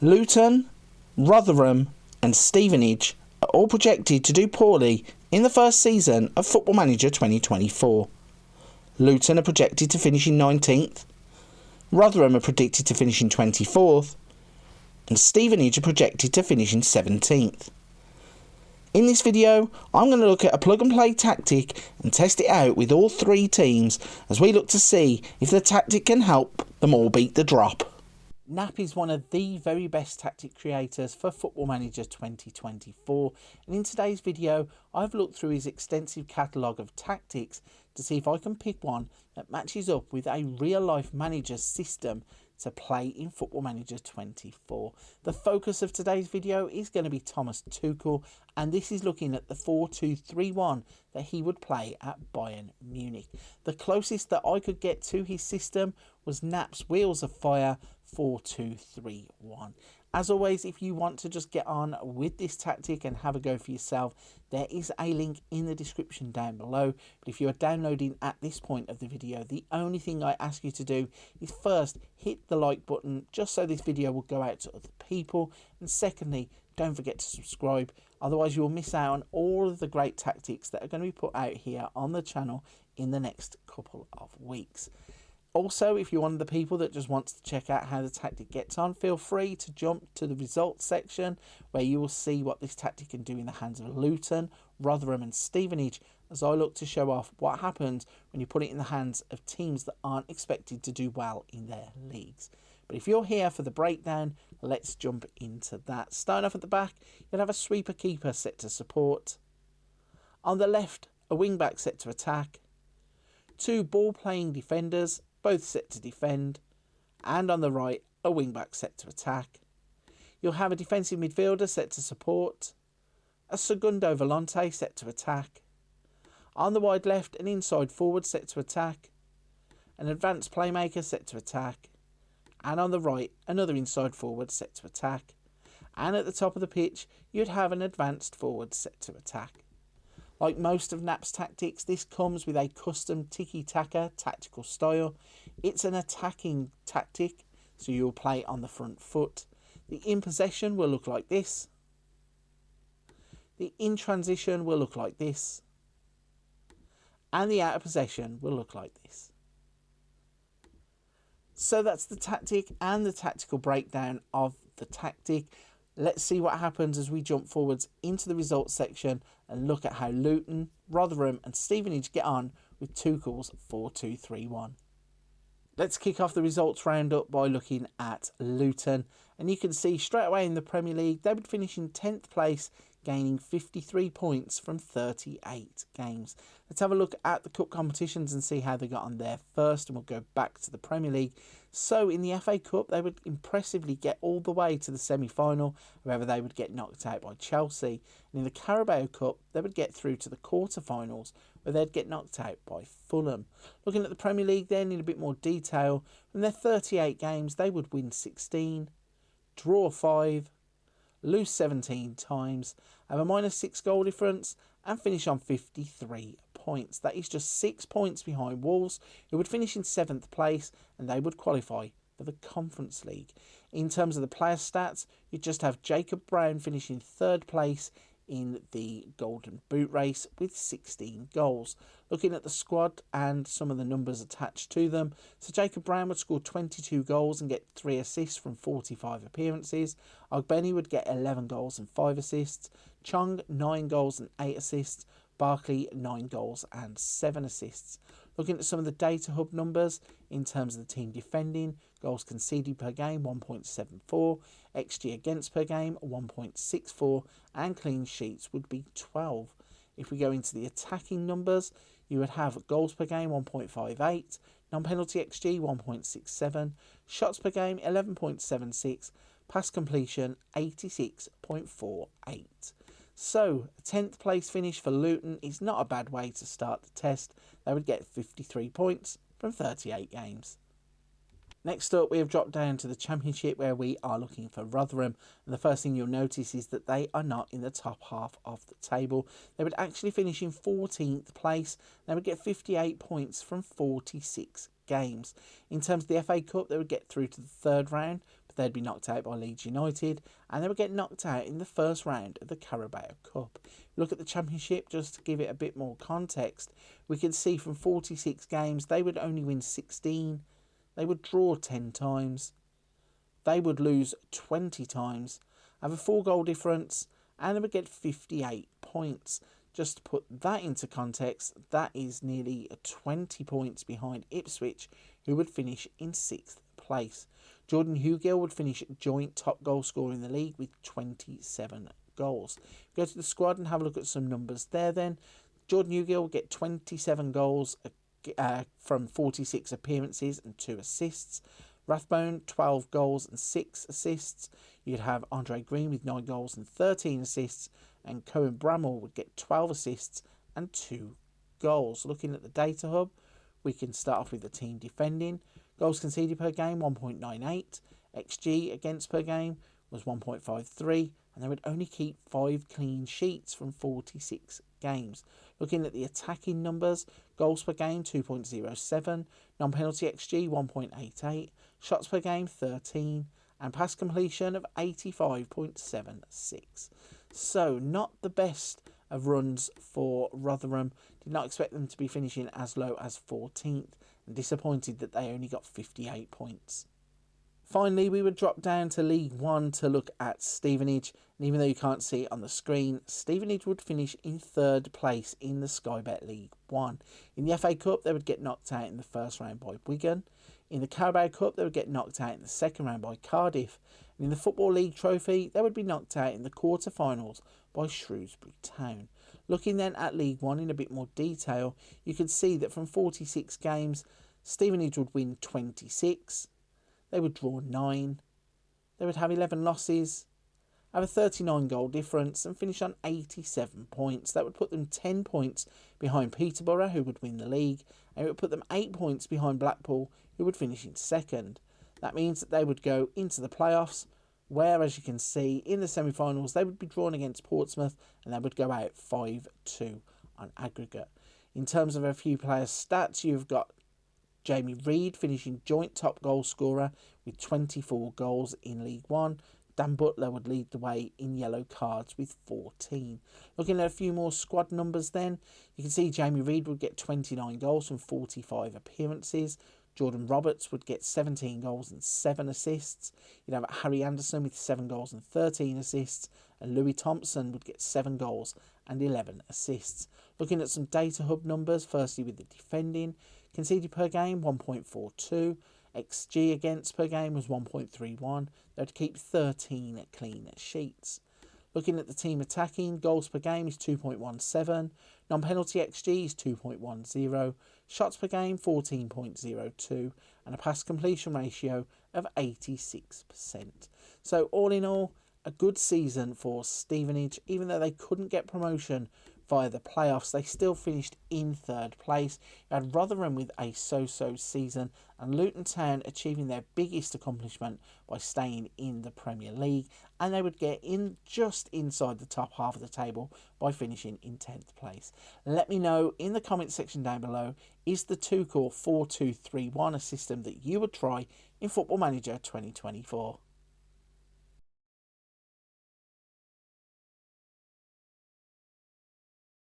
Luton, Rotherham and Stevenage are all projected to do poorly in the first season of Football Manager 2024. Luton are projected to finish in 19th, Rotherham are predicted to finish in 24th, and Stevenage are projected to finish in 17th. In this video, I'm going to look at a plug and play tactic and test it out with all three teams as we look to see if the tactic can help them all beat the drop. Knap is one of the very best tactic creators for Football Manager 2024, and in today's video I've looked through his extensive catalogue of tactics to see if I can pick one that matches up with a real life manager system to play in Football Manager 24. The focus of today's video is going to be Thomas Tuchel, and this is looking at the 4-2-3-1 that he would play at Bayern Munich. The closest that I could get to his system was Knap's Wheels of Fire 4-2-3-1. As always, if you want to just get on with this tactic and have a go for yourself, there is a link in the description down below. But if you are downloading at this point of the video, the only thing I ask you to do is first hit the like button just so this video will go out to other people, and secondly, don't forget to subscribe, otherwise you will miss out on all of the great tactics that are going to be put out here on the channel in the next couple of weeks. Also, if you're one of the people that just wants to check out how the tactic gets on, feel free to jump to the results section where you will see what this tactic can do in the hands of Luton, Rotherham and Stevenage, as I look to show off what happens when you put it in the hands of teams that aren't expected to do well in their leagues. But if you're here for the breakdown, let's jump into that. Starting off at the back, you'll have a sweeper keeper set to support. On the left, a wing back set to attack. Two ball playing defenders, both set to defend, and on the right, a wing-back set to attack. You'll have a defensive midfielder set to support, a segundo volante set to attack, on the wide left, an inside forward set to attack, an advanced playmaker set to attack, and on the right, another inside forward set to attack, and at the top of the pitch, you'd have an advanced forward set to attack. Like most of Knap's tactics, this comes with a custom tiki-taka tactical style. It's an attacking tactic, so you'll play on the front foot. The in possession will look like this. The in transition will look like this. And the out of possession will look like this. So that's the tactic and the tactical breakdown of the tactic. Let's see what happens as we jump forwards into the results section and look at how Luton, Rotherham and Stevenage get on with Tuchel's 4-2-3-1. Let's kick off the results roundup by looking at Luton, and you can see straight away in the Premier League they would finish in 10th place, gaining 53 points from 38 games. Let's have a look at the cup competitions and see how they got on there first, and we'll go back to the Premier League. So in the FA Cup, they would impressively get all the way to the semi-final, however they would get knocked out by Chelsea. And in the Carabao Cup, they would get through to the quarter-finals, where they'd get knocked out by Fulham. Looking at the Premier League then in a bit more detail, from their 38 games, they would win 16, draw 5, lose 17 times, have a -6 goal difference, and finish on 53 points. That is just 6 points behind Wolves, who would finish in 7th place, and they would qualify for the Conference League. In terms of the player stats, you just have Jacob Brown finishing 3rd place in the Golden Boot race with 16 goals. Looking at the squad and some of the numbers attached to them, so Jacob Brown would score 22 goals and get 3 assists from 45 appearances. Ogbeni would get 11 goals and 5 assists. Chong, 9 goals and 8 assists. Barkley, 9 goals and 7 assists. Looking at some of the data hub numbers in terms of the team defending, goals conceded per game 1.74, XG against per game 1.64, and clean sheets would be 12. If we go into the attacking numbers, you would have goals per game 1.58, non-penalty XG 1.67, shots per game 11.76, pass completion 86.48. So, a 10th place finish for Luton is not a bad way to start the test. They would get 53 points from 38 games. Next up, we have dropped down to the Championship, where we are looking for Rotherham. And the first thing you'll notice is that they are not in the top half of the table. They would actually finish in 14th place. They would get 58 points from 46 games. In terms of the FA Cup, they would get through to the 3rd round, but they'd be knocked out by Leeds United, and they would get knocked out in the first round of the Carabao Cup. Look at the Championship, just to give it a bit more context, we can see from 46 games, they would only win 16, they would draw 10 times, they would lose 20 times, have a 4-goal difference, and they would get 58 points. Just to put that into context, that is nearly 20 points behind Ipswich, who would finish in 6th place. Jordan Hugill would finish joint top goal scorer in the league with 27 goals. Go to the squad and have a look at some numbers there then. Jordan Hugill will get 27 goals from 46 appearances and 2 assists. Rathbone, 12 goals and 6 assists. You'd have Andre Green with 9 goals and 13 assists. And Cohen Bramall would get 12 assists and 2 goals. Looking at the data hub, we can start off with the team defending. Goals conceded per game, 1.98. XG against per game was 1.53. And they would only keep 5 clean sheets from 46 games. Looking at the attacking numbers, goals per game 2.07, non-penalty XG 1.88, shots per game 13, and pass completion of 85.76. So not the best of runs for Rotherham. Did not expect them to be finishing as low as 14th, and disappointed that they only got 58 points. Finally, we would drop down to League One to look at Stevenage, and even though you can't see it on the screen, Stevenage would finish in 3rd place in the Sky Bet League One. In the FA Cup, they would get knocked out in the first round by Wigan. In the Carabao Cup, they would get knocked out in the second round by Cardiff. And in the Football League Trophy, they would be knocked out in the quarter-finals by Shrewsbury Town. Looking then at League One in a bit more detail, you can see that from 46 games, Stevenage would win 26. They would draw 9. They would have 11 losses, have a 39 goal difference and finish on 87 points. That would put them 10 points behind Peterborough, who would win the league, and it would put them 8 points behind Blackpool, who would finish in 2nd. That means that they would go into the playoffs, where, as you can see, in the semi-finals, they would be drawn against Portsmouth and they would go out 5-2 on aggregate. In terms of a few players' stats, you've got Jamie Reid finishing joint top goal scorer with 24 goals in League One. Dan Butler would lead the way in yellow cards with 14. Looking at a few more squad numbers then, you can see Jamie Reid would get 29 goals from 45 appearances. Jordan Roberts would get 17 goals and 7 assists. You'd have Harry Anderson with 7 goals and 13 assists. And Louis Thompson would get 7 goals and 11 assists. Looking at some data hub numbers, firstly with the defending. Conceded per game, 1.42. XG against per game was 1.31. They'd keep 13 clean sheets. Looking at the team attacking, goals per game is 2.17, non-penalty XG is 2.10, shots per game 14.02, and a pass completion ratio of 86%. So all in all, a good season for Stevenage. Even though they couldn't get promotion via the playoffs, they still finished in 3rd place. You had Rotherham with a so-so season, and Luton Town achieving their biggest accomplishment by staying in the Premier League, and they would get in just inside the top half of the table by finishing in 10th place. Let me know in the comment section down below, is the Tuchel 4-2-3-1 a system that you would try in Football Manager 2024?